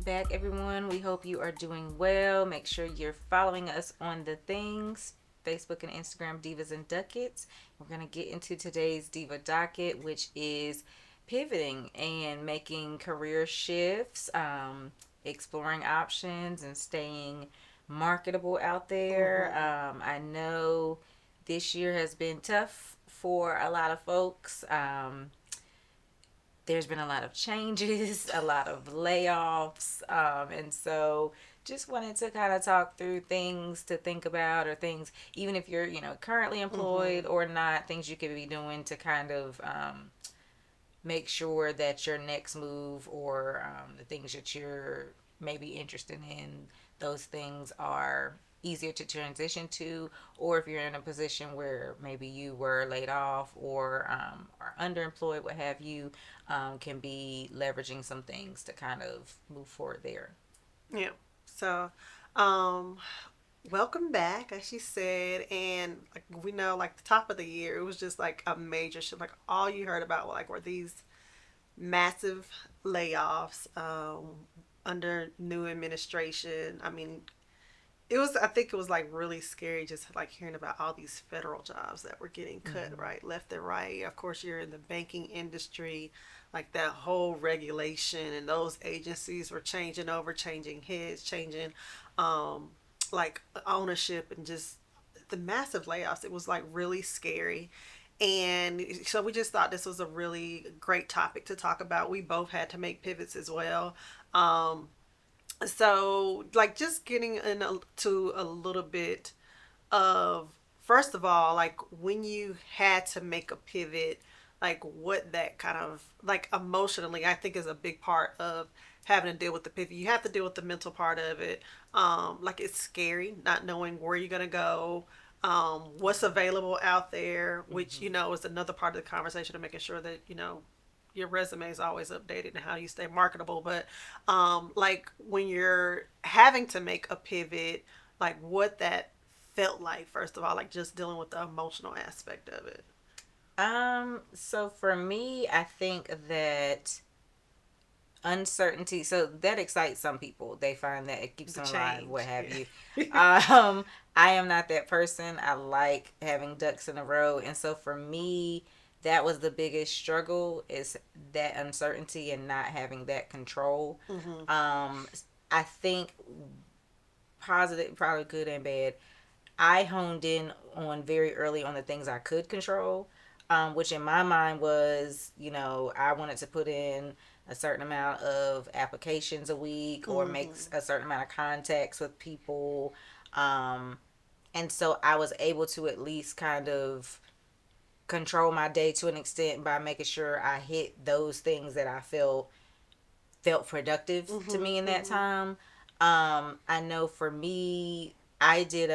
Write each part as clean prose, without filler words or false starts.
back, everyone. We hope you are doing well. Make sure you're following us on the things Facebook and Instagram, Divas and Ducats. We're going to get into today's Diva Docket, which is pivoting and making career shifts, exploring options, and staying marketable out there. Mm-hmm. I know this year has been tough for a lot of folks. There's been a lot of changes, a lot of layoffs, and so just wanted to kind of talk through things to think about, or things, even if you're currently Mm-hmm. employed or not, things you could be doing to kind of make sure that your next move, or the things that you're maybe interested in, those things are easier to transition to, or if you're in a position where maybe you were laid off or are underemployed, what have you, can be leveraging some things to kind of move forward there. Yeah. So, um, welcome back, as she said, and like we know, like the top of the year, it was just like a major shift. Like all you heard about, like were these massive layoffs under new administration. I mean, it was. I think it was like really scary, just like hearing about all these federal jobs that were getting cut Mm-hmm. right, left and right. Of course, you're in the banking industry, like that whole regulation and those agencies were changing over, changing heads, changing, um, like ownership and just the massive layoffs. It was like really scary. And so we just thought this was a really great topic to talk about. We both had to make pivots as well. Um, so like just getting into a little bit of, first of all, like when you had to make a pivot, like what that kind of like emotionally I think is a big part of having to deal with the pivot. You have to deal with the mental part of it. Like it's scary not knowing where you're gonna go, what's available out there, which Mm-hmm. is another part of the conversation of making sure that your resume is always updated and how you stay marketable. But like when you're having to make a pivot, like what that felt like, first of all, like just dealing with the emotional aspect of it. So for me, I think that uncertainty, so that excites some people. They find that it keeps The them alive, what change, have you. yeah. um I am not that person. I like having ducks in a row, and so for me, that was the biggest struggle, is that uncertainty and not having that control. Mm-hmm. um I think, positive, probably good and bad, I honed in on very early on the things I could control, which in my mind was, I wanted to put in a certain amount of applications a week, or make Mm-hmm. a certain amount of contacts with people. Um, and so I was able to at least kind of control my day to an extent by making sure I hit those things that I felt productive to Mm-hmm. me in that Mm-hmm. time. I know for me, I took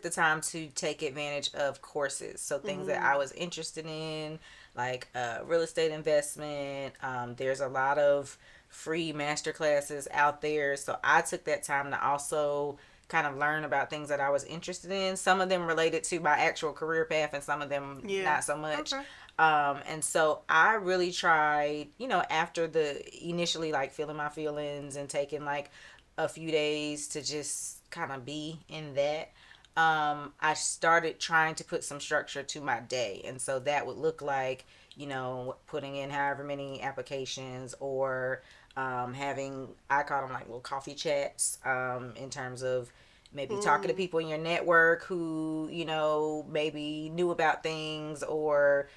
the time to take advantage of courses. So things that Mm-hmm. I was interested in, like real estate investment. There's a lot of free master classes out there. So I took that time to also kind of learn about things that I was interested in. Some of them related to my actual career path, and some of them Yeah. not so much. Okay. And so I really tried, after the initially like feeling my feelings and taking like a few days to just kind of be in that, I started trying to put some structure to my day. And so that would look like, putting in however many applications, or having, I call them like little coffee chats, in terms of maybe talking to Mm. people in your network who, maybe knew about things, or,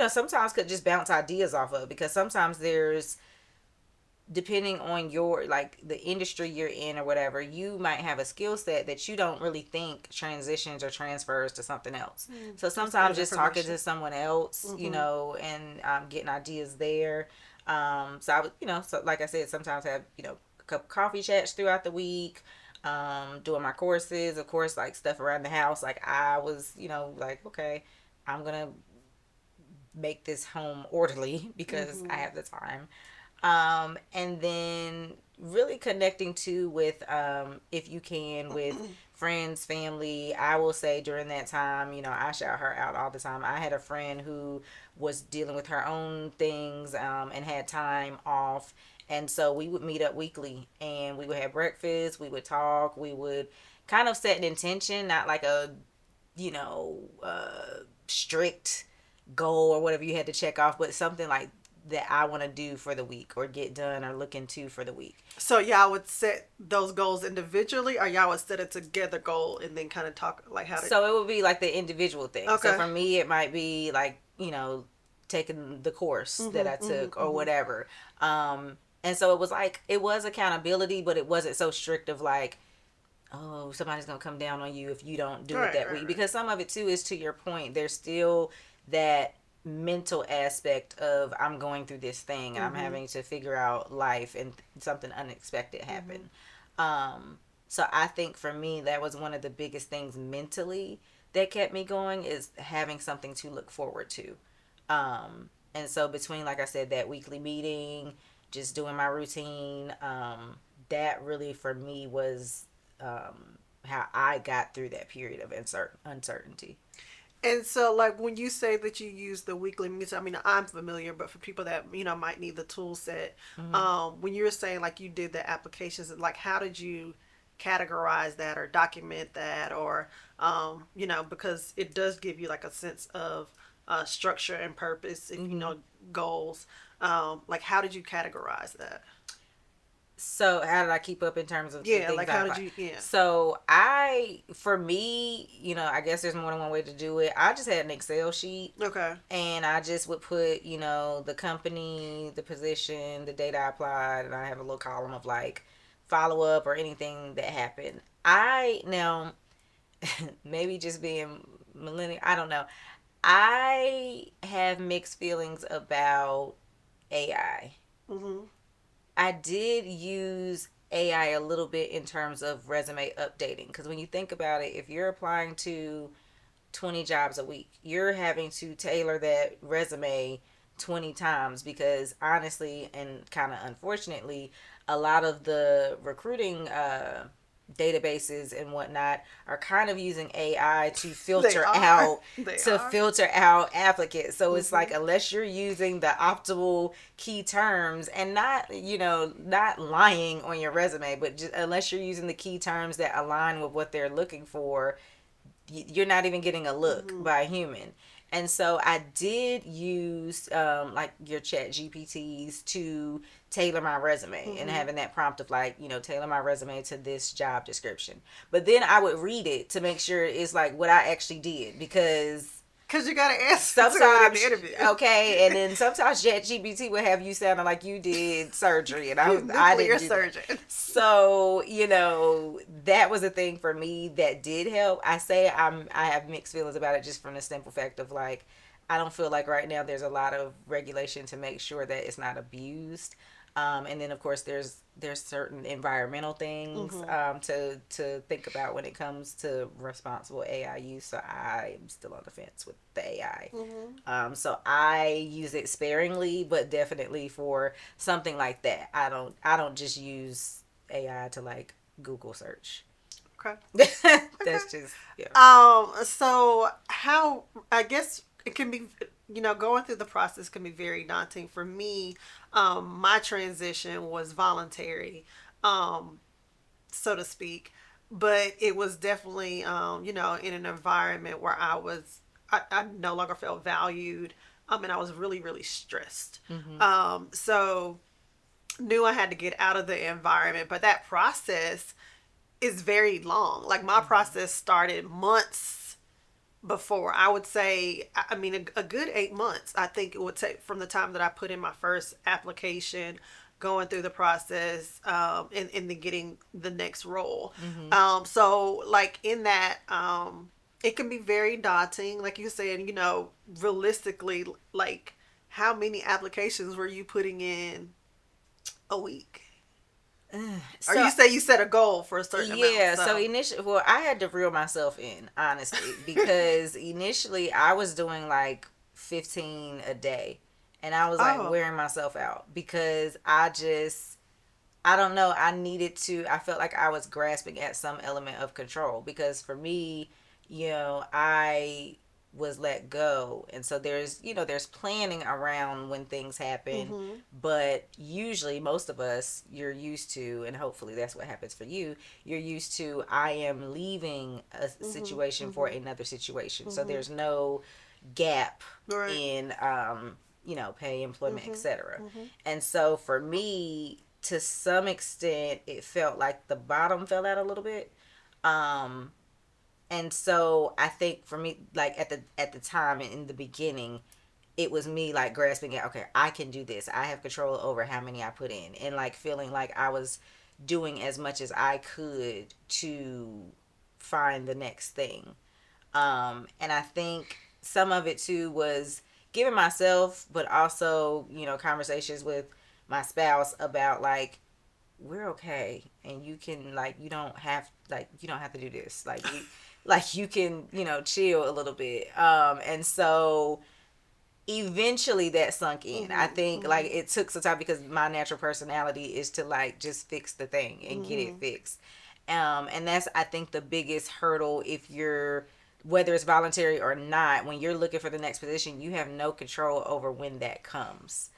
sometimes could just bounce ideas off of, because sometimes there's, depending on your, like, the industry you're in or whatever, you might have a skill set that you don't really think transitions or transfers to something else. Mm. So That's sometimes good just talking information. to someone else, Mm-hmm. and getting ideas there. So I would, so like I said, sometimes have, a couple coffee chats throughout the week, doing my courses, of course, like stuff around the house. Like I was, like, okay, I'm gonna make this home orderly because I Mm-hmm. have the time. And then really connecting too with, if you can, with friends, family. I will say during that time, I shout her out all the time. I had a friend who was dealing with her own things, and had time off, And so we would meet up weekly and we would have breakfast, we would talk, we would kind of set an intention, not like a, you know, strict goal or whatever you had to check off, but something like that I want to do for the week or get done or look into for the week. So y'all would set those goals individually, or y'all would set a together goal and then kind of talk like how to. So it would be like the individual thing. So Okay. for me, it might be like, taking the course that I took or whatever. And so it was like, it was accountability, but it wasn't so strict of like, oh, somebody's going to come down on you if you don't do it Right, that right, week. right. Because some of it too is to your point. There's still that mental aspect of I'm going through this thing and I'm having to figure out life and something unexpected happened. So I think for me that was one of the biggest things mentally that kept me going is having something to look forward to. And so between, like I said, that weekly meeting, just doing my routine, that really for me was how I got through that period of uncertainty. And so, like when you say that you use the weekly meetings, I mean, I'm familiar, but for people that might need the tool set, Mm-hmm. when you're saying like you did the applications, like how did you categorize that or document that, or because it does give you like a sense of structure and purpose, if you Mm-hmm. know goals. Like how did you categorize that? So how did I keep up in terms of the Yeah, things like I how did apply? you? Yeah. So for me, I guess there's more than one way to do it. I just had an Excel sheet Okay. and I just would put, the company, the position, the date I applied, and I have a little column of like follow up or anything that happened. I now maybe just being millennial, I don't know. I have mixed feelings about AI. Mhm. I did use AI a little bit in terms of resume updating because when you think about it, if you're applying to 20 jobs a week, you're having to tailor that resume 20 times because honestly and kind of unfortunately, a lot of the recruiting databases and whatnot are kind of using AI They filter are. out They to are. filter out applicants. So it's like Mhm. unless you're using the optimal key terms and not lying on your resume, but just unless you're using the key terms that align with what they're looking for, you're not even getting a look Mhm. by a human. And so I did use like your chat GPTs to tailor my resume and Mhm. having that prompt of like, tailor my resume to this job description. But then I would read it to make sure it's like what I actually did because Cause you gotta answer to it in the sometimes interview. okay, and then sometimes ChatGPT would have you sounding like you did surgery and I Nuclear didn't do that. surgeon. So that was a thing for me that did help. I have mixed feelings about it just from the simple fact of like I don't feel like right now there's a lot of regulation to make sure that it's not abused. And then of course there's certain environmental things Mhm. to think about when it comes to responsible AI use. So I am still on the fence with the AI. Mhm. So I use it sparingly, but definitely for something like that. I don't just use AI to like Google search. Okay. That's Okay. just yeah. So how I guess it can be, going through the process can be very daunting for me. My transition was voluntary, um, so to speak, but it was definitely, in an environment where I no longer felt valued, and I was really, really stressed. Mm-hmm. So knew I had to get out of the environment, but that process is very long. Like my Mm-hmm. process started months before. I would say, I mean, a good 8 months. I think it would take from the time that I put in my first application, going through the process, and then getting the next role. Mm-hmm. So like in that, it can be very daunting. Like you said, realistically, like how many applications were you putting in a week? Or So you say you set a goal for a certain amount, yeah, so so. initially, well, I had to reel myself in, honestly, because initially I was doing like 15 a day and I was like Oh. wearing myself out because I don't know, I felt like I was grasping at some element of control because for me, I was let go. And so there's, there's planning around when things happen, Mhm. but usually most of us, you're used to, and hopefully that's what happens for you, you're used to, I am leaving a Mhm. situation for Mhm. another situation. So Mhm. there's no gap Right. in pay, employment, Mhm. etc. Mhm. And so for me, to some extent, it felt like the bottom fell out a little bit. Um, and so I think for me, like at the time in the beginning, it was me like grasping at, okay, I can do this. I have control over how many I put in, and like feeling like I was doing as much as I could to find the next thing. And I think some of it too was giving myself, but also, conversations with my spouse about like, we're okay, and you can, like, you don't have to do this, like, you can, chill a little bit. And so eventually that sunk in. I Mhm. think like Mhm. it took some time because my natural personality is to like just fix the thing and get it Mhm. fixed. And that's, I think, the biggest hurdle. If you're, whether it's voluntary or not, when you're looking for the next position, you have no control over when that comes.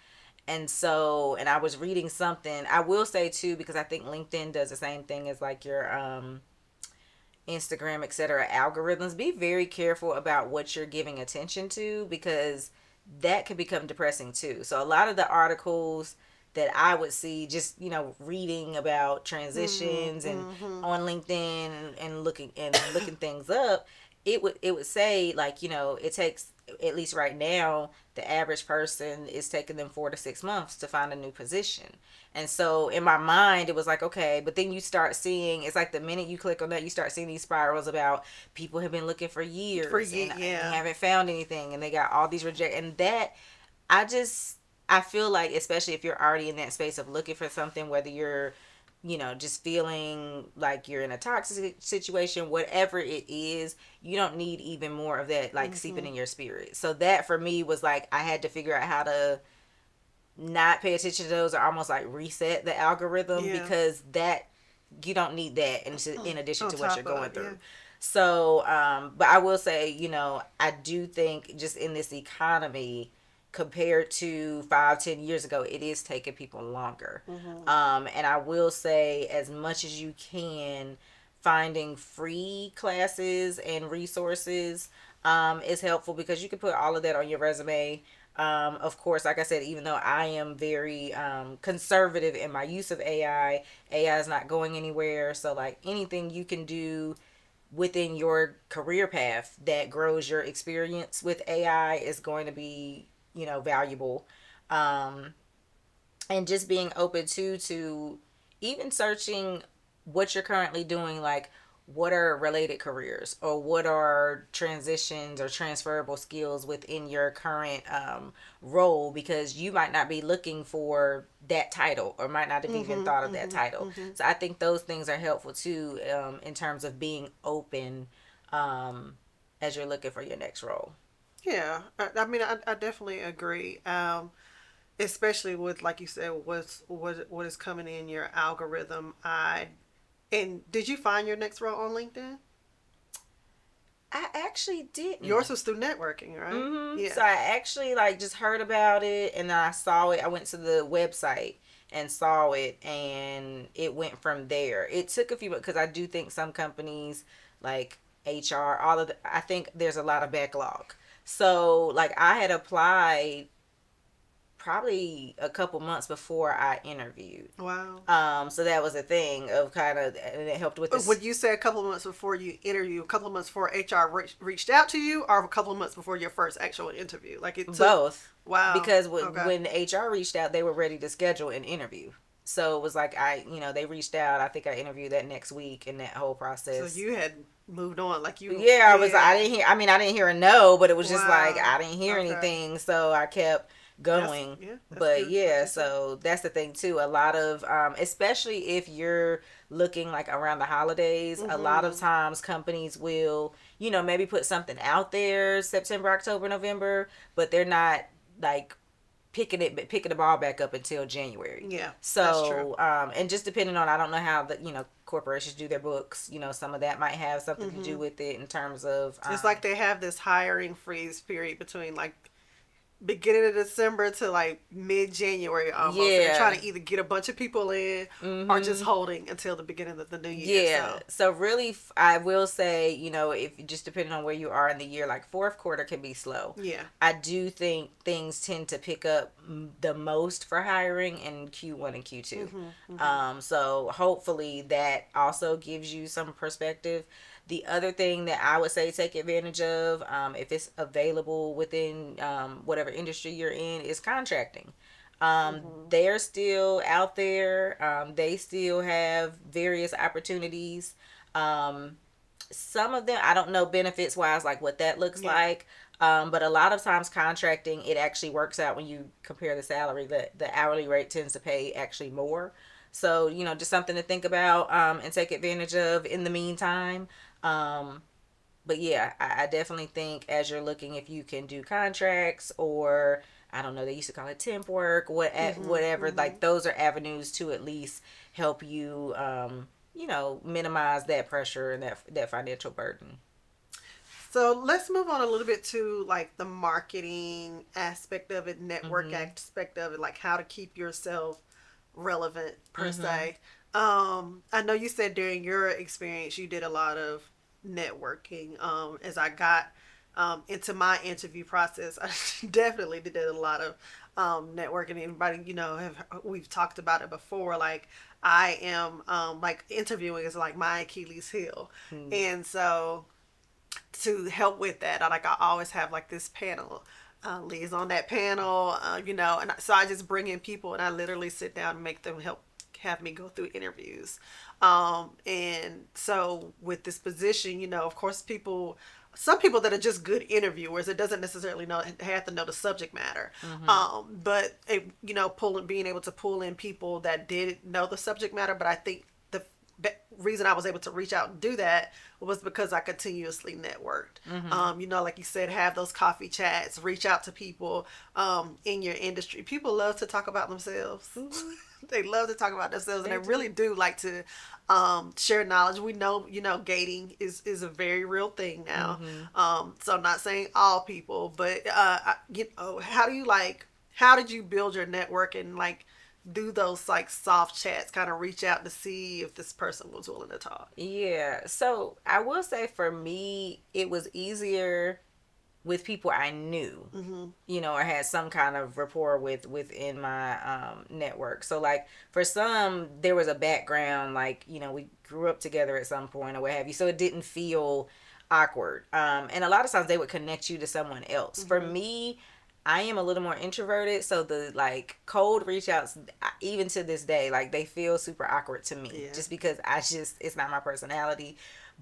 And so, and I was reading something, I will say too, because I think LinkedIn does the same thing as like your Instagram, etc. algorithms. Be very careful about what you're giving attention to, because that can become depressing too. So a lot of the articles that I would see, just, reading about Mhm. transitions and Mhm. on LinkedIn, and looking things up, it would say, like, it takes, at least right now, the average person is taking them 4 to 6 months to find a new position. And so in my mind, it was like, okay, but then you start seeing, it's like the minute you click on that, you start seeing these spirals about people have been looking for For years ye, and they yeah. haven't found anything, and they got all these reject, and that, I just, I feel like, especially if you're already in that space of looking for something, whether you're, just feeling like you're in a toxic situation, whatever it is, you don't need even more of that like seeping Mhm. in your spirit. So that for me was like, I had to figure out how to not pay attention to those, or almost like reset the algorithm, Yeah. because that, you don't need that in addition On to what you're top going of, yeah. through. So but I will say, I do think just in this economy, compared to 5-10 years ago, it is taking people longer. Mhm. And I will say, as much as you can, finding free classes and resources is helpful, because you can put all of that on your resume. Of course, like I said, even though I am very conservative in my use of AI is not going anywhere. So, like, anything you can do within your career path that grows your experience with AI is going to be, valuable. Um, and just being open to even searching what you're currently doing, like what are related careers, or what are transitions or transferable skills within your current role, because you might not be looking for that title, or might not have even Mhm. thought of that Mhm. title. Mhm. So I think those things are helpful too, in terms of being open, um, as you're looking for your next role. Yeah. I mean, I definitely agree. Especially with, like you said, what is coming in your algorithm. I And did you find your next role on LinkedIn? I actually Yours didn't. was through networking, right? So Yeah. I actually like just heard about it, and then I saw it. I went to the website and saw it, and it went from there. It took a few, because I do think some companies, like HR, I think there's a lot of backlog. So like I had applied probably a couple months before I interviewed. Wow. So that was a thing of kind of, and it helped with this. Would you say a couple of months before you interview, a couple of months before HR reached out to you, or a couple of months before your first actual interview? Like it took. Both, Wow. because Okay. when HR reached out, they were ready to schedule an interview. So it was like, they reached out. I think I interviewed that next week, and that whole So process. you had moved on, like you. Yeah, I Yeah. didn't hear. I mean, I didn't hear a no, but it was just like Wow. I didn't hear Okay. anything, so I kept That's going. yeah. That's But good. Like yeah, you said. so that's the thing too. A lot of, especially if you're looking like around the holidays, a lot of Mhm. times companies will, maybe put something out there September, October, November, but they're not like picking the ball back up until January. Yeah, that's true. So and just depending on, I don't know how the corporations do their books. Some of that might have something to do Hmm. with it in terms of It's like they have this hiring freeze period between like beginning of December to like mid January almost, and they're yeah. trying to either get a bunch of people in or just Mhm. holding until the beginning of the new year. Yeah. So So really, I will say, if just depending on where you are in the year, like fourth quarter can be slow. yeah. I do think things tend to pick up the most for hiring in Q1 and Q2. Hmm. Hmm. So hopefully that also gives you some perspective. The other thing that I would say take advantage of, if it's available within whatever industry you're in, is contracting. Hmm. They're still out there. They still have various opportunities. Um, some of them, I don't know benefits wise, like what that looks Yeah. like. But a lot of times contracting, it actually works out when you compare the salary. The hourly rate tends to pay actually more. So, just something to think about and take advantage of in the meantime. Um, but yeah, I definitely think as you're looking, if you can do contracts, or I don't know, they used to call it temp work, Hmm. whatever, Hmm. like those are avenues to at least help you, minimize that pressure and that financial burden. So let's move on a little bit to like the marketing aspect of it, network Mm-hmm. aspect of it, like how to keep yourself relevant per Mm-hmm. se. I know you said during your experience you did a lot of networking. As I got into my interview process, I definitely did a lot of networking. Everybody, we've talked about it before. Like I am, like interviewing is like my Achilles heel, Mm-hmm. and so to help with that, I always have like this panel. Lee's on that panel, and so I just bring in people and I literally sit down and make them help have me go through interviews. And so with this position, of course, some people that are just good interviewers, it doesn't necessarily have to know the subject matter. Mm-hmm. But being able to pull in people that did know the subject matter. But I think the reason I was able to reach out and do that was because I continuously networked. Mm-hmm. Like you said, have those coffee chats, reach out to people in your industry. People love to talk about themselves. Mm-hmm. They love to talk about themselves, and They they really do. do like to share knowledge. We know, gating is a very real thing now. Mm-hmm. So I'm not saying all people, but how did you build your network and like do those like soft chats, kind of reach out to see if this person was willing to talk? Yeah. So I will say for me, it was easier with people I knew, Mm-hmm. or had some kind of rapport with within my network. So like for some, there was a background, like we grew up together at some point or what have you, so it didn't feel awkward. And a lot of times they would connect you to someone else. For Mm-hmm. me, I am a little more introverted, so the like cold reach outs, even to this day, like they feel super awkward to me, Yeah. just because it's not my personality.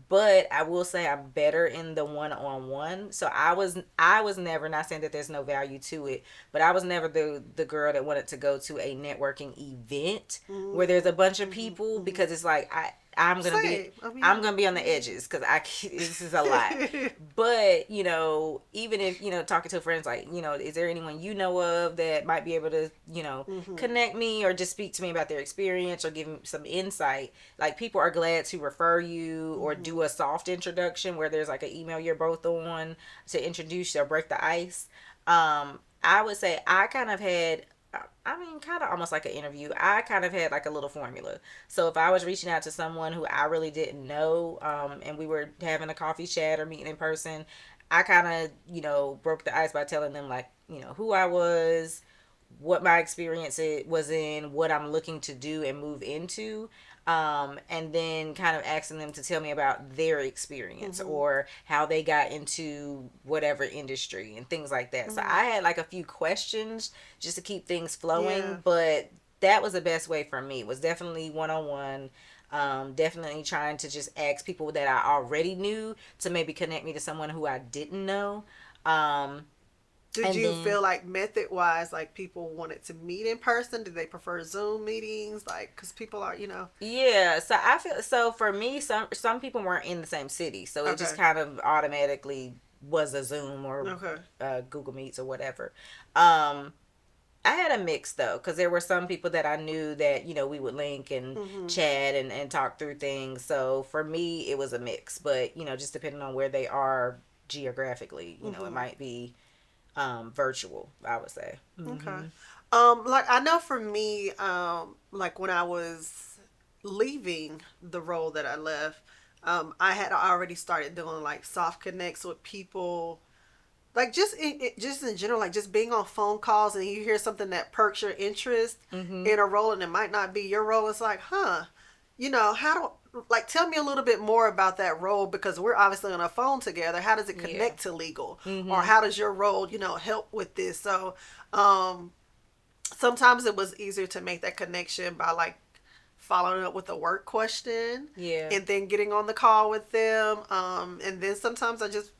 But I will say I'm better in the one on one. So I was never, not saying that there's no value to it, but I was never the girl that wanted to go to a networking event where there's a bunch of Mm-hmm. people, Mm-hmm. because it's like I'm gonna be Same. I mean, I'm gonna be on the edges because this is a lot. But even if talking to friends, like is there anyone of that might be able to mm-hmm. connect me or just speak to me about their experience or give me some insight. Like people are glad to refer you or Mm-hmm. do a soft introduction where there's like an email you're both on to introduce or break the ice. I would say I kind of had, I mean, kind of almost like an interview. I kind of had like a little formula. So if I was reaching out to someone who I really didn't know, and we were having a coffee chat or meeting in person, I kind of, broke the ice by telling them like, who I was, what my experience it was in, what I'm looking to do and move into. And then kind of asking them to tell me about their experience Mm-hmm. or how they got into whatever industry and things like that. So Mm-hmm. I had like a few questions just to keep things Yeah. flowing, but that was the best way for me. It was definitely one on one. Definitely trying to just ask people that I already knew to maybe connect me to someone who I didn't know. Um, Did and you then feel like method wise, like people wanted to meet in person? Did they prefer Zoom meetings? Like, because people are, Yeah, so I feel, so for me, some people weren't in the same city, so it just okay, kind of automatically was a Zoom or okay, Google Meets or whatever. Um, I had a mix though, because there were some people that I knew that we would link and Mm-hmm. chat and talk through things. So for me, it was a mix, but just depending on where they are geographically, it Mm-hmm. might be virtual. I would say. Okay. Hmm. Like I know for me, like when I was leaving the role that I left, I had already started doing like soft connects with people, like just in general, like just being on phone calls and you hear something that perks your interest Hmm. in a role and it might not be your role. It's like, huh, how do like tell me a little bit more about that role because we're obviously on a phone together. How does it Yeah. connect to legal, or Hmm. how does your role, help with this? So, um, sometimes it was easier to make that connection by like following up with a work question Yeah. and then getting on the call with them. And then sometimes I just,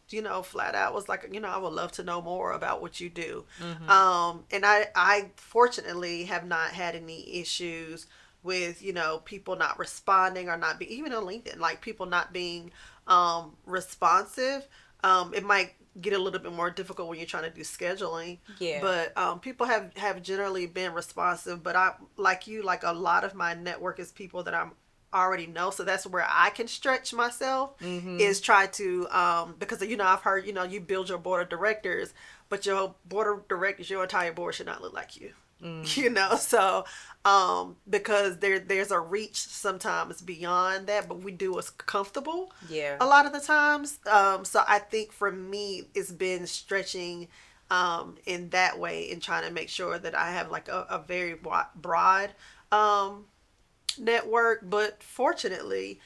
flat out was like, I would love to know more about what you do. Hmm. And I fortunately have not had any issues with, people not responding or not be even on LinkedIn, like people not being responsive. It might get a little bit more difficult when you're trying to do scheduling, Yeah. but people have generally been responsive. But I like you, like a lot of my network is people that I'm already know, so that's where I can stretch myself, Hmm. is try to because I've heard you build your board of directors, but your board of directors, your entire board should not look like you. Hmm. So because there's a reach sometimes beyond that, but we do what's comfortable Yeah. a lot of the times. So I think for me it's been stretching in that way and trying to make sure that I have like a very broad um, network. But fortunately,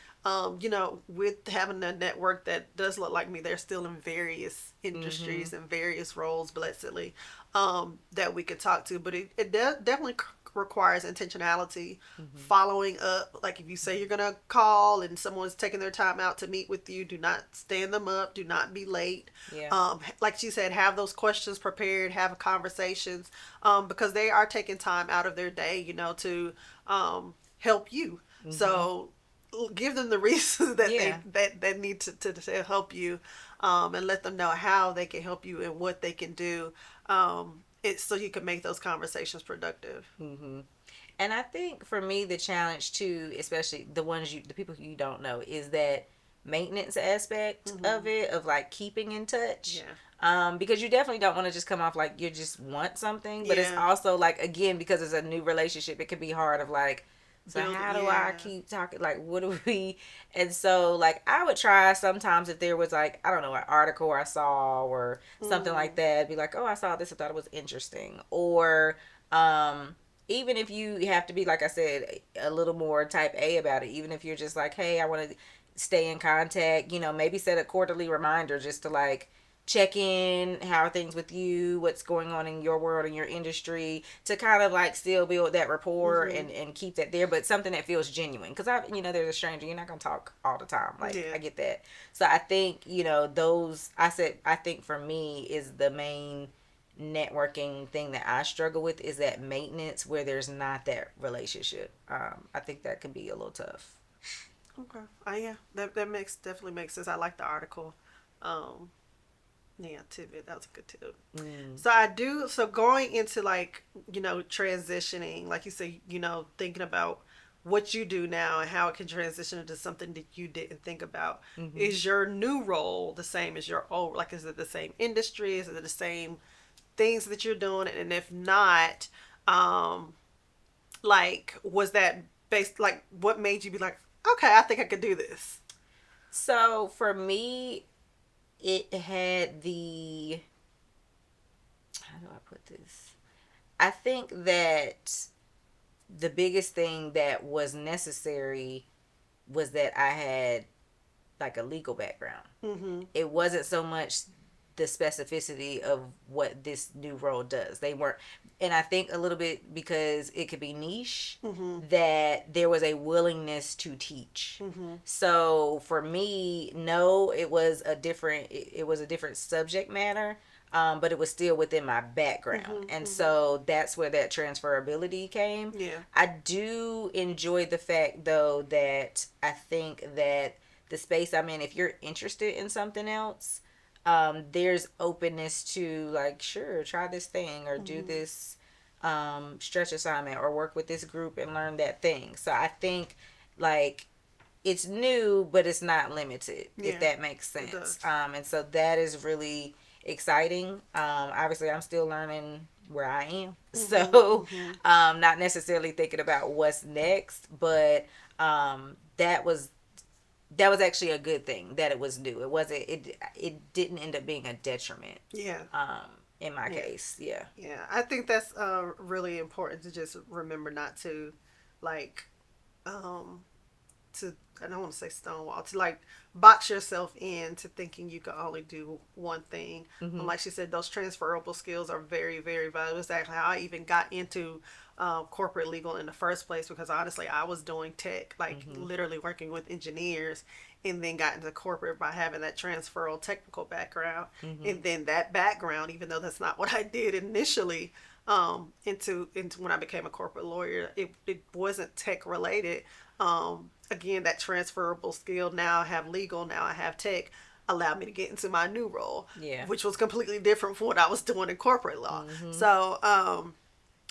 with having a network that does look like me, they're still in various Hmm. industries and various roles, blessedly, that we could talk to. But it definitely requires intentionality, Hmm. following up. Like if you say you're gonna call and someone's taking their time out to meet with you, do not stand them up, do not be late. Yeah. Like she said, have those questions prepared, have conversations, because they are taking time out of their day, help you. Hmm. So give them the reasons that Yeah. that need to help you, and let them know how they can help you and what they can do, it's so you can make those conversations productive. Hmm. And I think for me, the challenge too, especially the people who you don't know, is that maintenance aspect of Mm-hmm. it, of like keeping in touch. Yeah. Because you definitely don't want to just come off like you just want something, but it's Yeah. also like, again, because it's a new relationship, it can be hard of like, so Build. how do I Yeah. keep talking? Like, what do we? And so, like, I would try sometimes if there was like, I don't know, an article I saw or something Mm. like that, be like, oh, I saw this, I thought it was interesting. Or, um, even if you have to be, like I said, a little more type A about it, even if you're just like, hey, I want to stay in contact, maybe set a quarterly reminder just to like check in, how are things with you, what's going on in your world and your industry, to kind of like still build that rapport Mm-hmm. and keep that there, but something that feels genuine. Because there's a stranger, you're not gonna talk all the time. Like, Yeah. I get that. So I think those, I think for me is the main networking thing that I struggle with, is that maintenance where there's not that relationship. I think that can be a little tough. Okay. Yeah, that makes definitely makes sense. I like the article. Um, yeah, tidbit. That was a good tip. Mm. So I do. So going into like transitioning, like you say, thinking about what you do now and how it can transition into something that you didn't think about. Hmm. Is your new role the same as your old? Like, is it the same industry? Is it the same things that you're doing? And if not, um, like, was that based? Like, what made you be like, okay, I think I could do this? So for me, it had the, how do I put this? I think that the biggest thing that was necessary was that I had like a legal background. Mm-hmm. It wasn't so much the specificity of what this new role does. They weren't, and I think a little bit because it could be niche, Mm-hmm. that there was a willingness to teach. Mm-hmm. So for me, no, it was a different subject matter, but it was still within my background. Mm-hmm. And Mm-hmm. so that's where that transferability came. Yeah. I do enjoy the fact, though, that I think that the space I'm in, if you're interested in something else, there's openness to like, sure, try this thing or do Mm-hmm. this. stretch assignment or work with this group and learn that thing. So I think like it's new, but it's not limited, if Yeah, that makes it sense. does. And so that is really exciting. Obviously, I'm still learning where I am, Mhm. so Mhm. not necessarily thinking about what's next, but that was actually a good thing that it was new. It wasn't. It didn't end up being a detriment. Yeah. In my Yeah. case, yeah. Yeah. I think that's really important to just remember not to like um to, I don't want to say stonewall, to like box yourself into thinking you can only do one thing. Mm-hmm. Like she said, those transferable skills are very, very valuable. It's actually how I even got into corporate legal in the first place, because honestly, I was doing tech, like Mm-hmm. literally working with engineers, and then got into corporate by having that transferable technical background. Mm-hmm. And then that background, even though that's not what I did initially, into when I became a corporate lawyer, it wasn't tech related. Again, that transferable skill, now I have legal, now I have tech, allowed me to get into my new role, Yeah. which was completely different from what I was doing in corporate law. Mm-hmm. So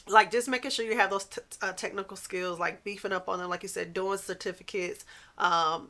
like just making sure you have those technical skills, like beefing up on them, like you said, doing certificates, um,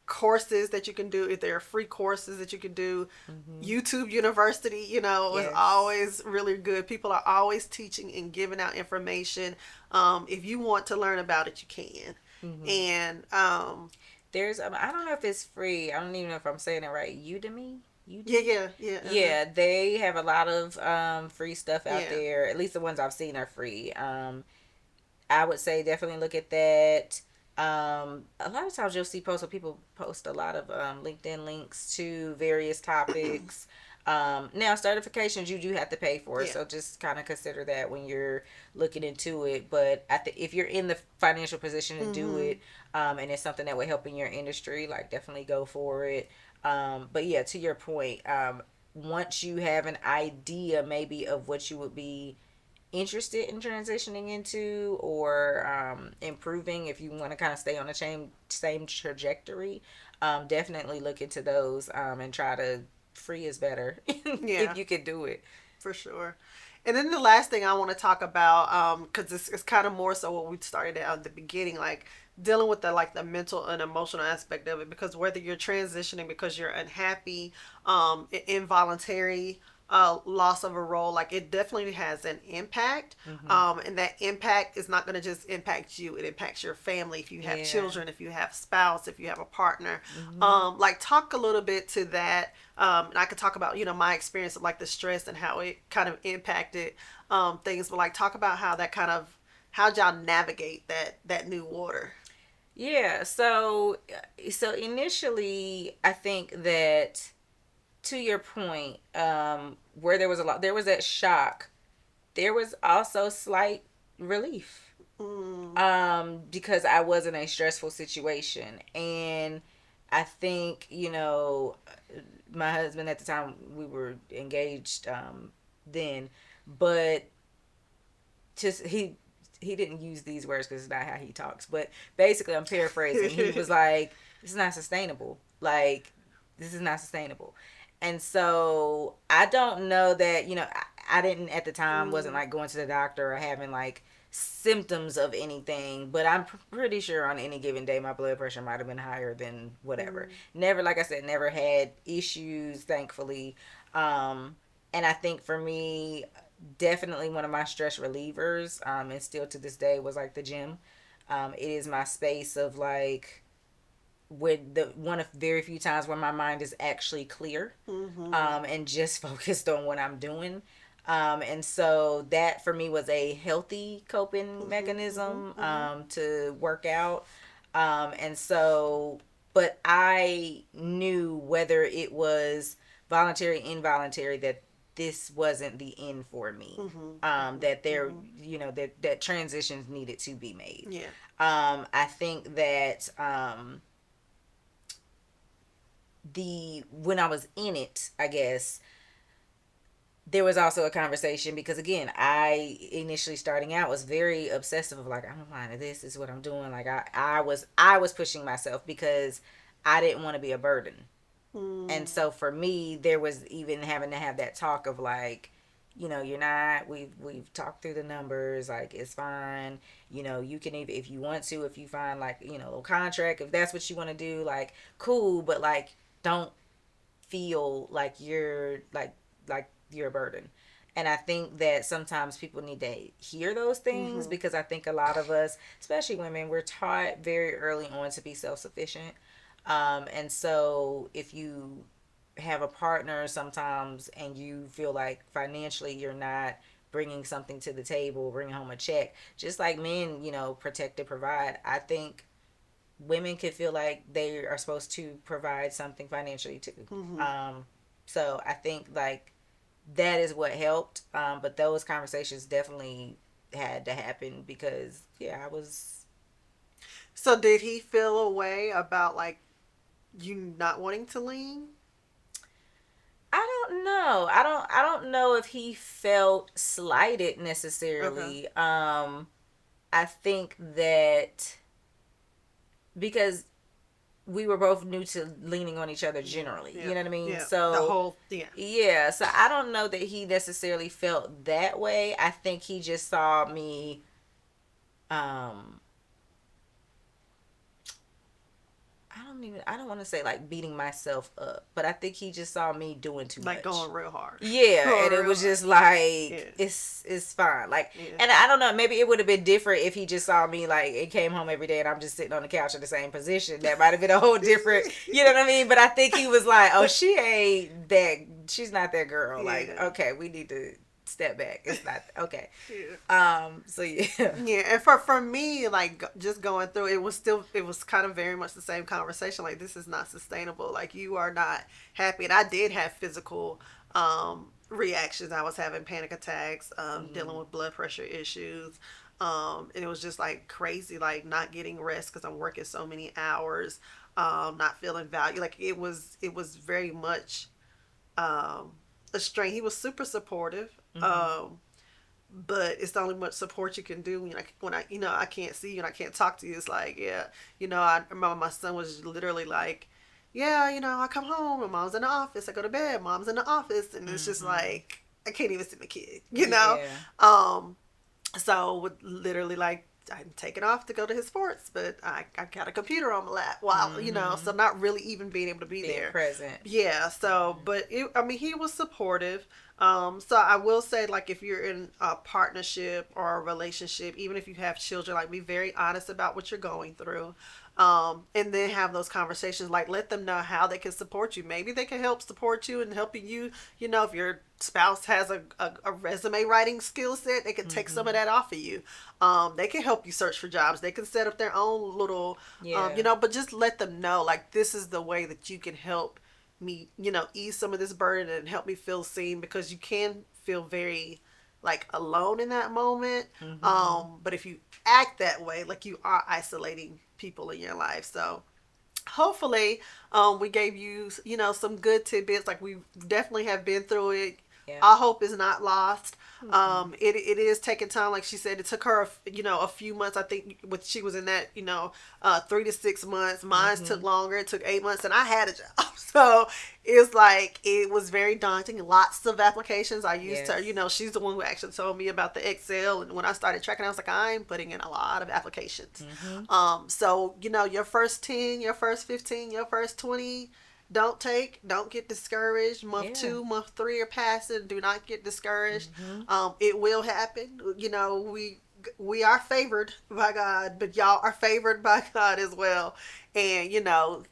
courses that you can do, if there are free courses that you can do. Mm-hmm. YouTube University, is Yes. always really good. People are always teaching and giving out information. If you want to learn about it, you can. Mm-hmm. And There's I don't know if it's free. I don't even know if I'm saying it right. Udemy. yeah, Udemy. yeah, yeah, Yeah, they have a lot of free stuff out yeah, there. At least the ones I've seen are free. I would say definitely look at that. A lot of times you'll see posts where people post a lot of LinkedIn links to various topics. Now certifications you do have to pay for, yeah, so just kind of consider that when you're looking into it. But if you're in the financial position to do mm-hmm, it, and it's something that would help in your industry, like definitely go for it. But yeah, to your point, once you have an idea maybe of what you would be interested in transitioning into or improving, if you want to kind of stay on the same trajectory, definitely look into those and try to free is better yeah, if you could do it. for sure. And then the last thing I want to talk about, because it's kind of more so what we started at the beginning, like dealing with the like the mental and emotional aspect of it. Because whether you're transitioning because you're unhappy, involuntary loss of a role, like it definitely has an impact. Mm-hmm. And that impact is not going to just impact you; it impacts your family. If you have Yeah. children, if you have spouse, if you have a partner, Mm-hmm. like talk a little bit to that. And I could talk about my experience of like the stress and how it kind of impacted things, but like talk about how that kind of how'd y'all navigate that new water. Yeah, so initially I think that, to your point, where there was that shock, there was also slight relief, Mm, because I was in a stressful situation. And I think, my husband at the time, we were engaged then, but just he didn't use these words because it's not how he talks. But basically, I'm paraphrasing. He was like, "This is not sustainable. Like, this is not sustainable." And so I don't know that I didn't at the time, wasn't mm, like going to the doctor or having like symptoms of anything, but I'm pretty sure on any given day my blood pressure might have been higher than whatever. mm, Never, like I said, never had issues, thankfully. um and I think for me, definitely one of my stress relievers, and still to this day, was like the gym. It is my space of like, with the one of very few times where my mind is actually clear, mm-hmm, and just focused on what I'm doing. And so that for me was a healthy coping mm-hmm, mechanism, mm-hmm, mm-hmm. to work out. And so, but I knew, whether it was voluntary, involuntary, that this wasn't the end for me. Mm-hmm. That Mm-hmm. there, Mm-hmm. that transitions needed to be made. Yeah. I think that the when I was in it, I guess there was also a conversation, because again, I initially starting out was very obsessive of like, I'm applying to this is what I'm doing. Like I was pushing myself because I didn't want to be a burden. Mm, And so for me, there was even having to have that talk of like, you're not, we've talked through the numbers, like it's fine. You can, even if you want to, if you find like, a little contract, if that's what you want to do, like cool, but like don't feel like you're a burden. And I think that sometimes people need to hear those things, Mm-hmm. because I think a lot of us, especially women, we're taught very early on to be self-sufficient. And so if you have a partner sometimes and you feel like financially you're not bringing something to the table, bringing home a check, just like men, protect and provide, I think women could feel like they are supposed to provide something financially too. Mm-hmm. So I think like that is what helped. But those conversations definitely had to happen, because yeah, I was. So did he feel a way about like you not wanting to lean? I don't know. I don't know if he felt slighted Okay. necessarily. I think that because we were both new to leaning on each other Yeah. generally. Yeah. You know what I mean? Yeah. The So whole yeah. yeah, so I don't know that he necessarily felt that way. I think he just saw me, um I don't want to say like beating myself up, but I think he just saw me doing too Like much. going real hard. Yeah, Going and it real was hard. just like Yeah. it's fine. Like, Yeah. and I don't know, maybe it would have been different if he just saw me like it came home every day and I'm just sitting on the couch in the same position. That might have been a whole different, you know what I mean? But I think he was like, "Oh, she's not that girl. Like, Yeah. okay, we need to step back. It's not okay." Yeah. So yeah. Yeah, and for me, like just going through it was still it was kind of very much the same conversation. Like this is not sustainable. Like you are not happy, and I did have physical reactions. I was having panic attacks, dealing Mm-hmm. with blood pressure issues, and it was just like crazy, like not getting rest because I'm working so many hours, not feeling value. Like it was very much um, a strain. He was super supportive. Mm-hmm. But it's the only much support you can do when I can't see you and I can't talk to you. It's like I remember my son was literally like, yeah, I come home and mom's in the office. I go to bed, mom's in the office, and it's just Mm-hmm. like I can't even see my kid. Yeah. Um, so would literally like I'm taking off to go to his sports, but I got a computer on my lap while Mm-hmm. so not really even being able to be Being there. present. Yeah, so but I mean he was supportive. So I will say like if you're in a partnership or a relationship, even if you have children, like be very honest about what you're going through. And then have those conversations, like let them know how they can support you. Maybe they can help support you and helping you, if your spouse has a resume writing skill set, they can take some of Mm-hmm. that off of you. They can help you search for jobs. They can set up their own little, Yeah. but just let them know like this is the way that you can help me, ease some of this burden and help me feel seen because you can feel very like alone in that moment. Mm-hmm. But if you act that way, like you are isolating people in your life. So hopefully we gave you some good tidbits. Like we definitely have been through it. Yeah. Our hope is not lost. Mm-mm. It is taking time. Like she said, it took her a few months. I think with she was in that 3 to 6 months. Mine Mm-hmm. took longer. It took 8 months, and I had a job. So it's like it was very daunting. Lots of applications. I used her. Yes. She's the one who actually told me about the Excel. And when I started tracking, I was like, I'm putting in a lot of applications. Mm-hmm. So your first 10, your first 15, your first 20, don't get discouraged. Month Yeah. 2, month 3 are passing. Do not get discouraged. Mm-hmm. It will happen. We are favored by God, but y'all are favored by God as well. And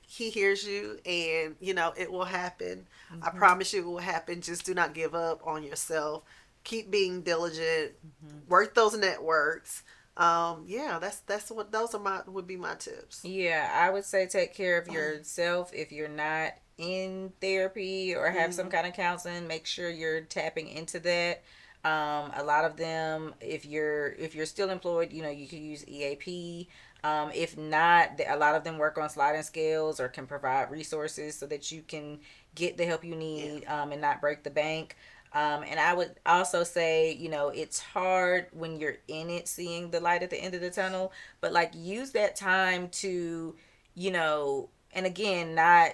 He hears you, and it will happen. I Mm-hmm. promise you, it will happen. Just do not give up on yourself. Keep being diligent. Mm-hmm. Work those networks. Yeah, that's what those are my would be my tips. Yeah, I would say take care of yourself. If you're not in therapy or have some Mm-hmm. kind of counseling, make sure you're tapping into that. A lot of them, if you're still employed, you can use EAP. If not, a lot of them work on sliding scales or can provide resources so that you can get the help you Yeah. need, and not break the bank. And I would also say, it's hard when you're in it, seeing the light at the end of the tunnel, but like use that time to, and again, not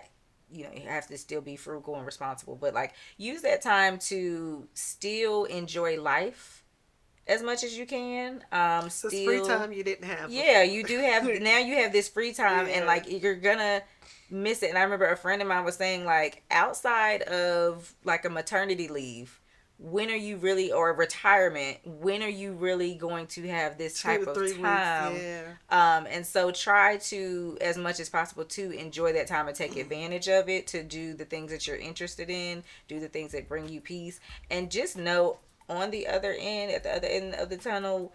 you have to still be frugal and responsible, but like use that time to still enjoy life as much as you can. This free Still, time you didn't have yeah, before. you do have, now you have this free time, and Yeah. like you're gonna miss it. And I remember a friend of mine was saying, like, outside of like a maternity leave, when are you really, or retirement, when are you really going to have this Two type to of three weeks. time? Yeah. And so try to, as much as possible, to enjoy that time and take advantage of it, to do the things that you're interested in, do the things that bring you peace, and just know on the other end, at the other end of the tunnel,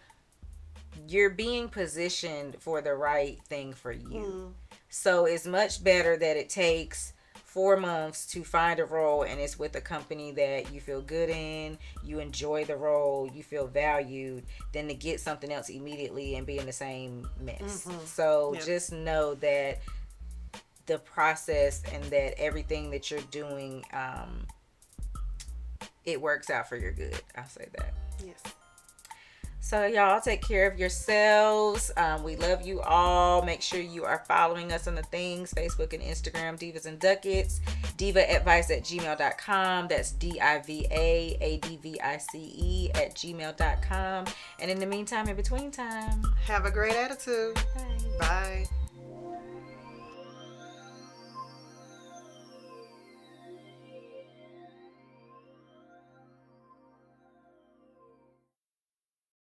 you're being positioned for the right thing for you. Mm. So it's much better that it takes 4 months to find a role, and it's with a company that you feel good in, you enjoy the role, you feel valued, than to get something else immediately and be in the same mess. Mm-hmm. So Yep. just know that the process and that everything that you're doing, it works out for your good. I'll say that. Yes. So, y'all take care of yourselves. We love you all. Make sure you are following us on the things, Facebook and Instagram, Divas and Ducats. Divaadvice@gmail.com. That's DIVAADVICE at gmail.com. And in the meantime, in between time, Have a great attitude. bye. Bye.